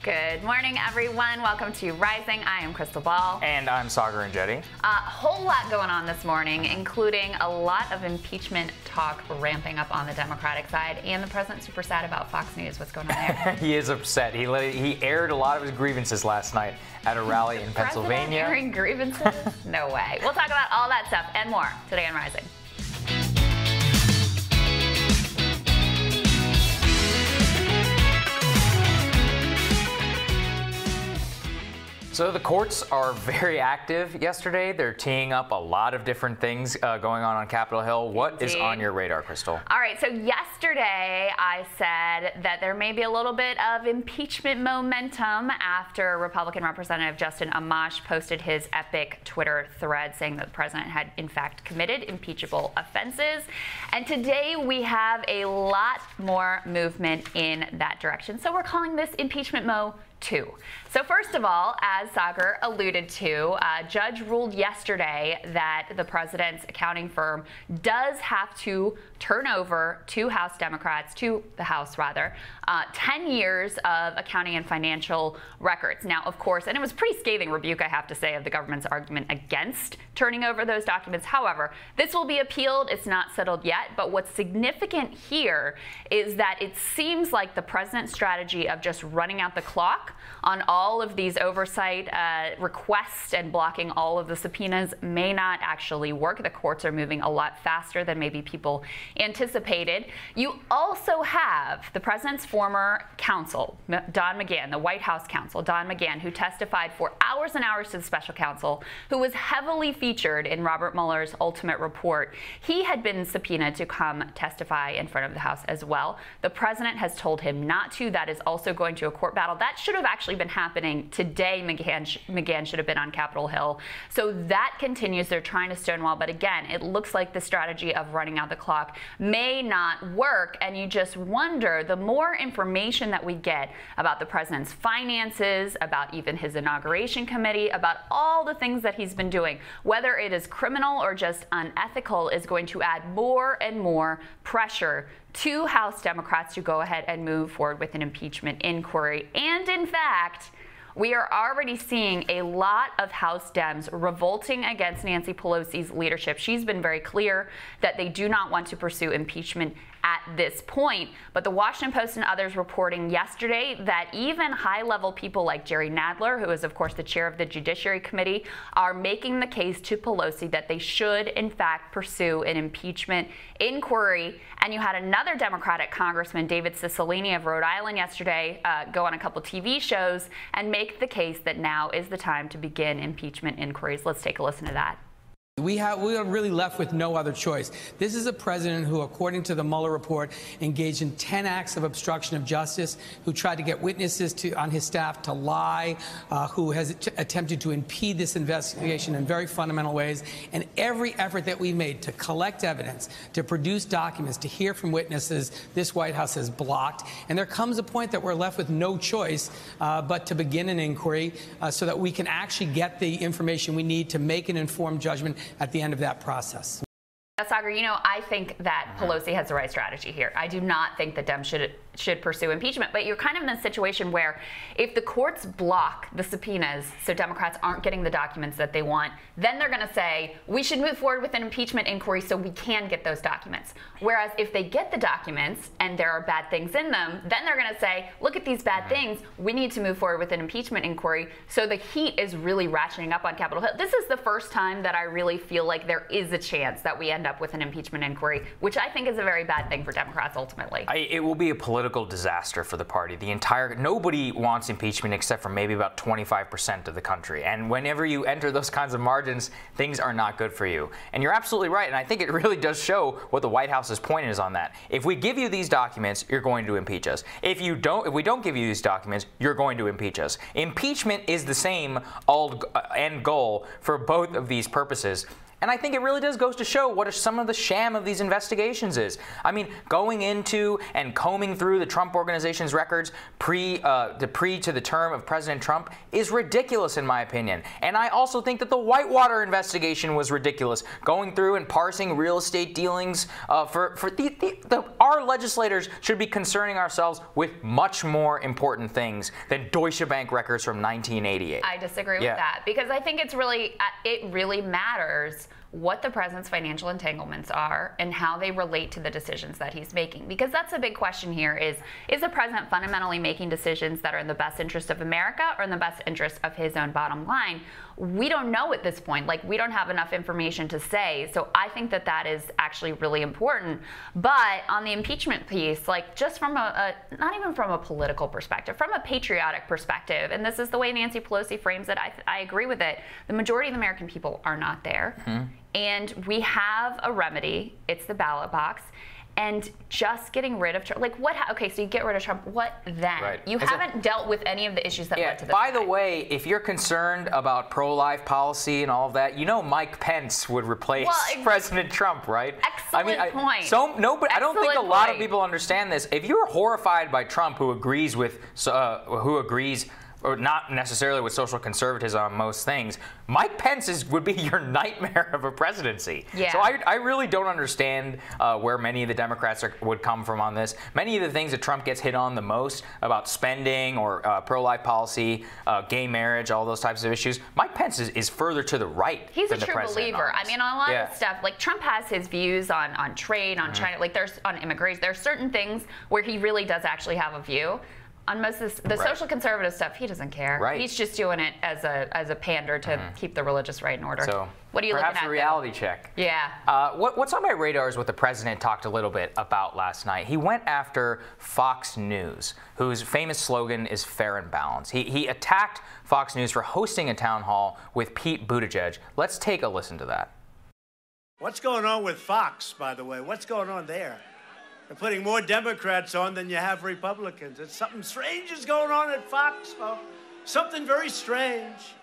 Good morning, everyone. Welcome to Rising. I am Krystal Ball. And I'm Saagar Enjeti. A whole lot going on this morning, including a lot of impeachment talk ramping up on the Democratic side, and the president's super sad about Fox News. What's going on there? He is upset. He aired a lot of his grievances last night at a rally in Pennsylvania. Airing grievances? No way. We'll talk about all that stuff and more today on Rising. So the courts are very active yesterday. They're teeing up a lot of different things going on Capitol Hill. What is on your radar, Krystal? All right, so yesterday I said that there may be a little bit of impeachment momentum after Republican Representative Justin Amash posted his epic Twitter thread saying that the president had in fact committed impeachable offenses. And today we have a lot more movement in that direction. So we're calling this Impeachment Mo 2. So first of all, as Saagar alluded to, a judge ruled yesterday that the president's accounting firm does have to turn over to the House rather, 10 years of accounting and financial records. Now, of course, and it was a pretty scathing rebuke, I have to say, of the government's argument against turning over those documents. However, this will be appealed. It's not settled yet. But what's significant here is that it seems like the president's strategy of just running out the clock on all of these oversight requests and blocking all of the subpoenas may not actually work. The courts are moving a lot faster than maybe people anticipated. You also have the president's former counsel, Don McGahn, the White House counsel, Don McGahn, who testified for hours and hours to the special counsel, who was heavily featured in Robert Mueller's ultimate report. He had been subpoenaed to come testify in front of the House as well. The president has told him not to. That is also going to a court battle. That should have actually been happening today. McGahn should have been on Capitol Hill. So that continues. They're trying to stonewall. But again, it looks like the strategy of running out the clock may not work. And you just wonder, the more information that we get about the president's finances, about even his inauguration committee, about all the things that he's been doing, whether it is criminal or just unethical, is going to add more and more pressure to House Democrats to go ahead and move forward with an impeachment inquiry. And in fact, we are already seeing a lot of House Dems revolting against Nancy Pelosi's leadership. She's been very clear that they do not want to pursue impeachment at this point. But the Washington Post and others reporting yesterday that even high-level people like Jerry Nadler, who is, of course, the chair of the Judiciary Committee, are making the case to Pelosi that they should, in fact, pursue an impeachment inquiry. And you had another Democratic Congressman, David Cicilline of Rhode Island, yesterday go on a couple TV shows and make the case that now is the time to begin impeachment inquiries. Let's take a listen to that. We are really left with no other choice. This is a president who, according to the Mueller report, engaged in 10 acts of obstruction of justice, who tried to get witnesses on his staff to lie, who has attempted to impede this investigation in very fundamental ways. And every effort that we made to collect evidence, to produce documents, to hear from witnesses, this White House has blocked. And there comes a point that we're left with no choice but to begin an inquiry so that we can actually get the information we need to make an informed judgment at the end of that process. Saagar, you know, I think that Pelosi has the right strategy here. I do not think that Dems should pursue impeachment. But you're kind of in a situation where if the courts block the subpoenas so Democrats aren't getting the documents that they want, then they're going to say, we should move forward with an impeachment inquiry so we can get those documents. Whereas if they get the documents and there are bad things in them, then they're going to say, look at these bad things. We need to move forward with an impeachment inquiry. So the heat is really ratcheting up on Capitol Hill. This is the first time that I really feel like there is a chance that we end up with an impeachment inquiry, which I think is a very bad thing for Democrats ultimately. It will be a political disaster for the party. Nobody wants impeachment except for maybe about 25% of the country. And whenever you enter those kinds of margins, things are not good for you. And you're absolutely right. And I think it really does show what the White House's point is on that. If we give you these documents, you're going to impeach us. If we don't give you these documents, you're going to impeach us. Impeachment is the same end goal for both of these purposes. And I think it really does goes to show what some of the sham of these investigations is. I mean, going into and combing through the Trump Organization's records pre to the term of President Trump is ridiculous in my opinion. And I also think that the Whitewater investigation was ridiculous. Going through and parsing real estate dealings our legislators should be concerning ourselves with much more important things than Deutsche Bank records from 1988. I disagree with that, because I think it really matters what the president's financial entanglements are and how they relate to the decisions that he's making. Because that's a big question here is the president fundamentally making decisions that are in the best interest of America or in the best interest of his own bottom line? We don't know at this point. Like, we don't have enough information to say. So I think that that is actually really important. But on the impeachment piece, like, just from not even from a political perspective, from a patriotic perspective, and this is the way Nancy Pelosi frames it, I agree with it. The majority of the American people are not there. And we have a remedy. It's the ballot box. And just getting rid of Trump, like what? Okay, so you get rid of Trump. What then? Right. You haven't dealt with any of the issues that led to this. By the way, if you're concerned about pro-life policy and all of that, you know Mike Pence would replace President Trump, right? Excellent point. I don't think a lot of people understand this. If you're horrified by Trump, who agrees or not necessarily with social conservatism on most things, Mike Pence would be your nightmare of a presidency. Yeah. So I really don't understand where many of the Democrats would come from on this. Many of the things that Trump gets hit on the most about spending or pro-life policy, gay marriage, all those types of issues, Mike Pence is further to the right. He's than a true believer. I mean, on a lot of stuff, like Trump has his views on trade, on China, like there's on immigration. There's certain things where he really does actually have a view. On most of the social conservative stuff, he doesn't care. Right. He's just doing it as a pander to keep the religious right in order. So what are you looking at? Perhaps a reality check. Yeah. What's on my radar is what the president talked a little bit about last night. He went after Fox News, whose famous slogan is fair and balanced. He attacked Fox News for hosting a town hall with Pete Buttigieg. Let's take a listen to that. What's going on with Fox, by the way? What's going on there? They're putting more Democrats on than you have Republicans. It's something strange is going on at Fox, folks. Something very strange.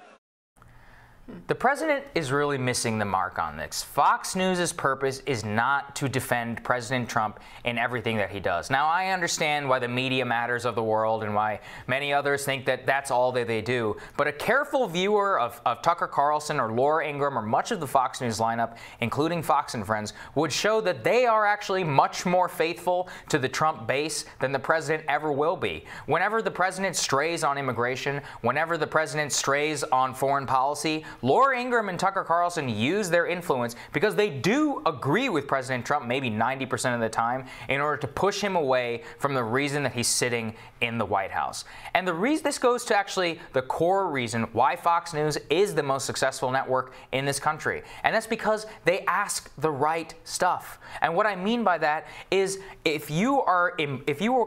The president is really missing the mark on this. Fox News' purpose is not to defend President Trump in everything that he does. Now, I understand why the media matters of the world and why many others think that that's all that they do. But a careful viewer of Tucker Carlson or Laura Ingraham or much of the Fox News lineup, including Fox and Friends, would show that they are actually much more faithful to the Trump base than the president ever will be. Whenever the president strays on immigration, whenever the president strays on foreign policy, Laura Ingraham and Tucker Carlson use their influence because they do agree with President Trump maybe 90% of the time in order to push him away from the reason that he's sitting in the White House. And the reason this goes to actually the core reason why Fox News is the most successful network in this country. And that's because they ask the right stuff. And what I mean by that is if you are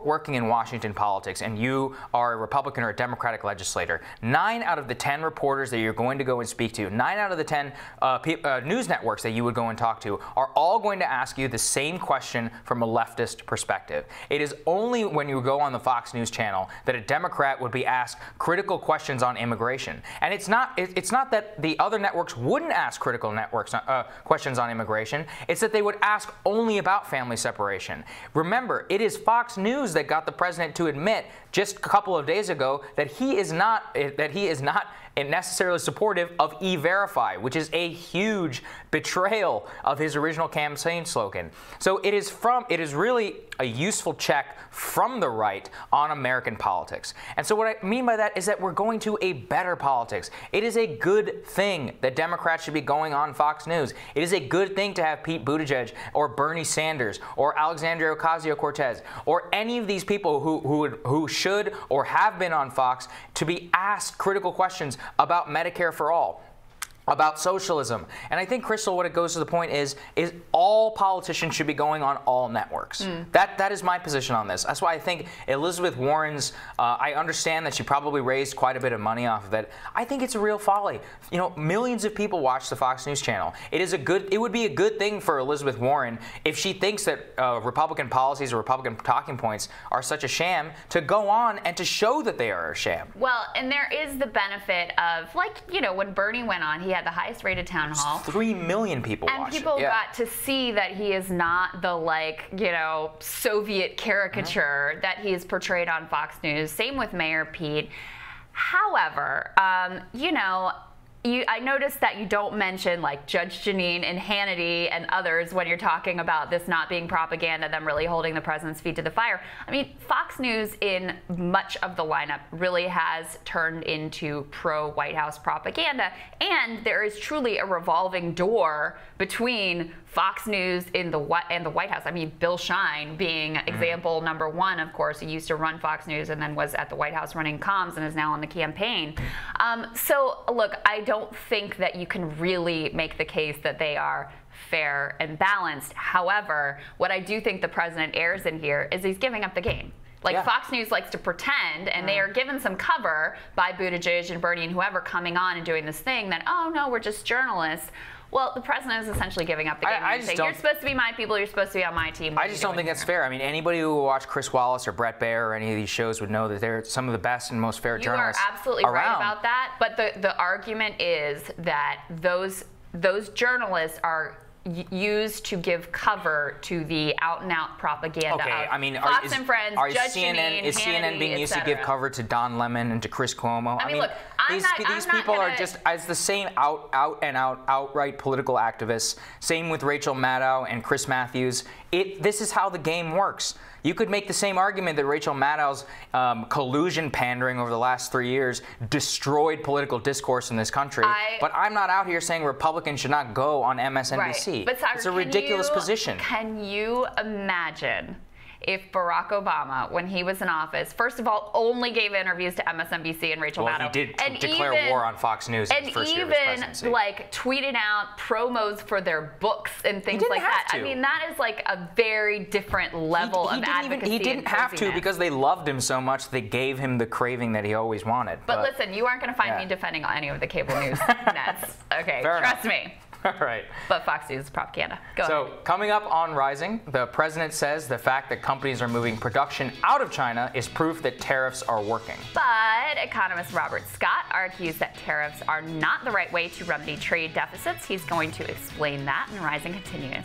working in Washington politics and you are a Republican or a Democratic legislator, 9 out of the 10 reporters that you're going to go and speak to, 9 out of the 10 news networks that you would go and talk to are all going to ask you the same question from a leftist perspective. It is only when you go on the Fox News channel that a Democrat would be asked critical questions on immigration. And it's not that the other networks wouldn't ask critical questions on immigration. It's that they would ask only about family separation. Remember, it is Fox News that got the president to admit just a couple of days ago that he is not necessarily supportive of E-Verify, which is a huge betrayal of his original campaign slogan. So it is really a useful check from the right on American politics. And so what I mean by that is that we're going to a better politics. It is a good thing that Democrats should be going on Fox News. It is a good thing to have Pete Buttigieg or Bernie Sanders or Alexandria Ocasio-Cortez or any of these people who should or have been on Fox to be asked critical questions about Medicare for all, about socialism. And I think, Krystal, what it goes to the point is all politicians should be going on all networks. That is my position on this. That's why I think Elizabeth Warren's, I understand that she probably raised quite a bit of money off of it. I think it's a real folly. You know, millions of people watch the Fox News channel. It would be a good thing for Elizabeth Warren if she thinks that Republican policies or Republican talking points are such a sham to go on and to show that they are a sham. Well, and there is the benefit of, like, you know, when Bernie went on, he had the highest rated town hall. 3 million people watched it. And people got to see that he is not the, like, you know, Soviet caricature that he is portrayed on Fox News. Same with Mayor Pete. However, you know, I noticed that you don't mention like Judge Jeanine and Hannity and others when you're talking about this not being propaganda, them really holding the president's feet to the fire. I mean, Fox News in much of the lineup really has turned into pro-White House propaganda, and there is truly a revolving door between Fox News and the White House. I mean, Bill Shine being example number one, of course. He used to run Fox News and then was at the White House running comms and is now on the campaign. So, look, I don't think that you can really make the case that they are fair and balanced. However, what I do think the president errs in here is he's giving up the game. Like, Fox News likes to pretend, and they are given some cover by Buttigieg and Bernie and whoever coming on and doing this thing that, oh, no, we're just journalists. Well, the president is essentially giving up the game. I just don't, you're supposed to be my people, you're supposed to be on my team. I just don't think that's fair. I mean, anybody who watched Chris Wallace or Brett Baer or any of these shows would know that they're some of the best and most fair journalists You are absolutely around. Right about that. But the argument is that those journalists are used to give cover to the out-and-out propaganda of I mean, Fox and Friends, Judge Jeanine, is CNN being used to give cover to Don Lemon and to Chris Cuomo? I mean, look, these people are just as the same outright political activists. Same with Rachel Maddow and Chris Matthews. This is how the game works. You could make the same argument that Rachel Maddow's collusion pandering over the last 3 years destroyed political discourse in this country. But I'm not out here saying Republicans should not go on MSNBC. Right. But Saagar, it's a ridiculous position. Can you imagine if Barack Obama, when he was in office, first of all, only gave interviews to MSNBC and Rachel Maddow. Well, he did declare war on Fox News in the first year of his presidency. And even, like, tweeted out promos for their books and things like that. I mean, that is, like, a very different level of advocacy. He didn't have to because they loved him so much they gave him the craving that he always wanted. But listen, you aren't going to find me defending any of the cable news nets. Okay, trust me. All right. But Fox News is propaganda. Go ahead. So coming up on Rising, the president says the fact that companies are moving production out of China is proof that tariffs are working. But economist Robert Scott argues that tariffs are not the right way to remedy trade deficits. He's going to explain that, and Rising continues.